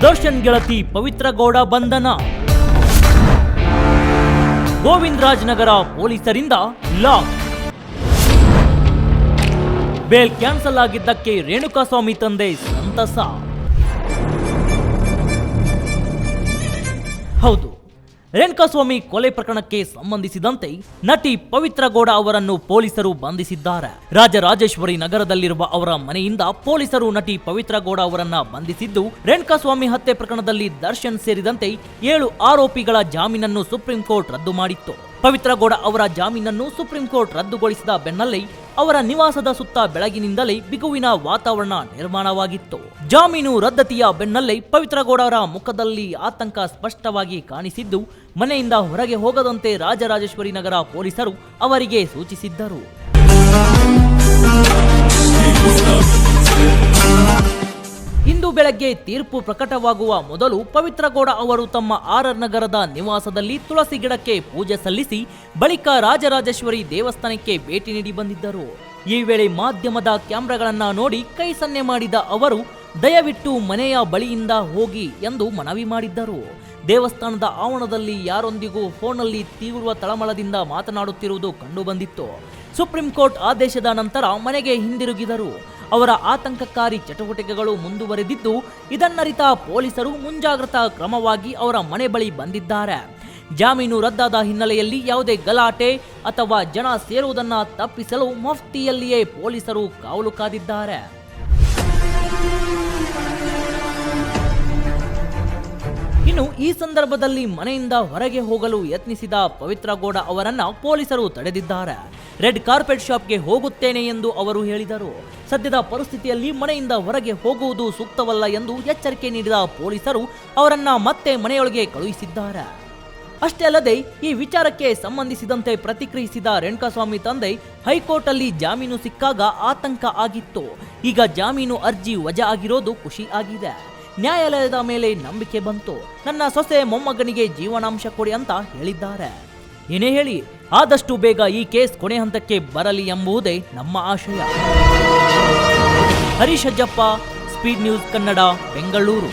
ದರ್ಶನ್ ಗೆಳತಿ ಪವಿತ್ರ ಗೌಡ ಬಂಧನ. ಗೋವಿಂದರಾಜನಗರ ಪೊಲೀಸರಿಂದ ಲಾಕ್. ಬೇಲ್ ಕ್ಯಾನ್ಸಲ್ ಆಗಿದ್ದಕ್ಕೆ ರೇಣುಕಾಸ್ವಾಮಿ ತಂದೆ ಸಂತಸ. ಹೌದು, ರೇಣುಕಾಸ್ವಾಮಿ ಕೊಲೆ ಪ್ರಕರಣಕ್ಕೆ ಸಂಬಂಧಿಸಿದಂತೆ ನಟಿ ಪವಿತ್ರ ಗೌಡ ಅವರನ್ನು ಪೊಲೀಸರು ಬಂಧಿಸಿದ್ದಾರೆ. ರಾಜರಾಜೇಶ್ವರಿ ನಗರದಲ್ಲಿರುವ ಅವರ ಮನೆಯಿಂದ ಪೊಲೀಸರು ನಟಿ ಪವಿತ್ರ ಗೌಡ ಅವರನ್ನ ಬಂಧಿಸಿದ್ದು, ರೇಣುಕಾಸ್ವಾಮಿ ಹತ್ಯೆ ಪ್ರಕರಣದಲ್ಲಿ ದರ್ಶನ್ ಸೇರಿದಂತೆ 7 ಆರೋಪಿಗಳ ಜಾಮೀನನ್ನು ಸುಪ್ರೀಂ ಕೋರ್ಟ್ ರದ್ದು ಮಾಡಿತ್ತು. ಪವಿತ್ರ ಗೌಡ ಅವರ ಜಾಮೀನನ್ನು ಸುಪ್ರೀಂ ಕೋರ್ಟ್ ರದ್ದುಗೊಳಿಸಿದ ಬೆನ್ನಲ್ಲೇ ಅವರ ನಿವಾಸದ ಸುತ್ತ ಬೆಳಗಿನಿಂದಲೇ ಬಿಗುವಿನ ವಾತಾವರಣ ನಿರ್ಮಾಣವಾಗಿತ್ತು. ಜಾಮೀನು ರದ್ದತಿಯ ಬೆನ್ನಲ್ಲೇ ಪವಿತ್ರ ಗೌಡ ಅವರ ಮುಖದಲ್ಲಿ ಆತಂಕ ಸ್ಪಷ್ಟವಾಗಿ ಕಾಣಿಸಿದ್ದು, ಮನೆಯಿಂದ ಹೊರಗೆ ಹೋಗದಂತೆ ರಾಜರಾಜೇಶ್ವರಿ ನಗರ ಪೊಲೀಸರು ಅವರಿಗೆ ಸೂಚಿಸಿದ್ದರು. ಇಂದು ಬೆಳಗ್ಗೆ ತೀರ್ಪು ಪ್ರಕಟವಾಗುವ ಮೊದಲು ಪವಿತ್ರ ಗೌಡ ಅವರು ತಮ್ಮ ಆರ್ ನಗರದ ನಿವಾಸದಲ್ಲಿ ತುಳಸಿ ಗಿಡಕ್ಕೆ ಪೂಜೆ ಸಲ್ಲಿಸಿ ಬಳಿಕ ರಾಜರಾಜೇಶ್ವರಿ ದೇವಸ್ಥಾನಕ್ಕೆ ಭೇಟಿ ನೀಡಿ ಬಂದಿದ್ದರು. ಈ ವೇಳೆ ಮಾಧ್ಯಮದ ಕ್ಯಾಮೆರಾಗಳನ್ನ ನೋಡಿ ಕೈ ಸನ್ನೆ ಮಾಡಿದ ಅವರು ದಯವಿಟ್ಟು ಮನೆಯ ಬಳಿಯಿಂದ ಹೋಗಿ ಎಂದು ಮನವಿ ಮಾಡಿದ್ದರು. ದೇವಸ್ಥಾನದ ಆವರಣದಲ್ಲಿ ಯಾರೊಂದಿಗೂ ಫೋನ್ನಲ್ಲಿ ತೀವ್ರ ತಳಮಳದಿಂದ ಮಾತನಾಡುತ್ತಿರುವುದು ಕಂಡುಬಂದಿತ್ತು. ಸುಪ್ರೀಂ ಕೋರ್ಟ್ ಆದೇಶದ ನಂತರ ಮನೆಗೆ ಹಿಂದಿರುಗಿದರು. ಅವರ ಆತಂಕಕಾರಿ ಚಟುವಟಿಕೆಗಳು ಮುಂದುವರೆದಿದ್ದು, ಇದನ್ನರಿತ ಪೊಲೀಸರು ಮುಂಜಾಗ್ರತಾ ಕ್ರಮವಾಗಿ ಅವರ ಮನೆ ಬಳಿ ಬಂದಿದ್ದಾರೆ. ಜಾಮೀನು ರದ್ದಾದ ಹಿನ್ನೆಲೆಯಲ್ಲಿ ಯಾವುದೇ ಗಲಾಟೆ ಅಥವಾ ಜನ ಸೇರುವುದನ್ನು ತಪ್ಪಿಸಲು ಮಫ್ತಿಯಲ್ಲಿಯೇ ಪೊಲೀಸರು ಕಾವಲು ಕಾದಿದ್ದಾರೆ. ಇನ್ನು ಈ ಸಂದರ್ಭದಲ್ಲಿ ಮನೆಯಿಂದ ಹೊರಗೆ ಹೋಗಲು ಯತ್ನಿಸಿದ ಪವಿತ್ರ ಗೌಡ ಅವರನ್ನ ಪೊಲೀಸರು ತಡೆದಿದ್ದಾರೆ. ರೆಡ್ ಕಾರ್ಪೆಟ್ ಶಾಪ್ಗೆ ಹೋಗುತ್ತೇನೆ ಎಂದು ಅವರು ಹೇಳಿದರು. ಸದ್ಯದ ಪರಿಸ್ಥಿತಿಯಲ್ಲಿ ಮನೆಯಿಂದ ಹೊರಗೆ ಹೋಗುವುದು ಸೂಕ್ತವಲ್ಲ ಎಂದು ಎಚ್ಚರಿಕೆ ನೀಡಿದ ಪೊಲೀಸರು ಅವರನ್ನ ಮತ್ತೆ ಮನೆಯೊಳಗೆ ಕಳುಹಿಸಿದ್ದಾರೆ. ಅಷ್ಟೇ ಅಲ್ಲದೆ ಈ ವಿಚಾರಕ್ಕೆ ಸಂಬಂಧಿಸಿದಂತೆ ಪ್ರತಿಕ್ರಿಯಿಸಿದ ರೇಣುಕಾಸ್ವಾಮಿ ತಂದೆ, ಹೈಕೋರ್ಟ್ ಅಲ್ಲಿ ಜಾಮೀನು ಸಿಕ್ಕಾಗ ಆತಂಕ ಆಗಿತ್ತು. ಈಗ ಜಾಮೀನು ಅರ್ಜಿ ವಜಾ ಆಗಿರೋದು ಖುಷಿ ಆಗಿದೆ. ನ್ಯಾಯಾಲಯದ ಮೇಲೆ ನಂಬಿಕೆ ಬಂತು. ನನ್ನ ಸೊಸೆ ಮೊಮ್ಮಗನಿಗೆ ಜೀವನಾಂಶ ಕೊಡಿ ಅಂತ ಹೇಳಿದ್ದಾರೆ. ಏನೇ ಹೇಳಿ ಆದಷ್ಟು ಬೇಗ ಈ ಕೇಸ್ ಕೊನೆ ಹಂತಕ್ಕೆ ಬರಲಿ ಎಂಬುದೇ ನಮ್ಮ ಆಶಯ. Harish Ajjappa, speed news Kannada, Bengaluru.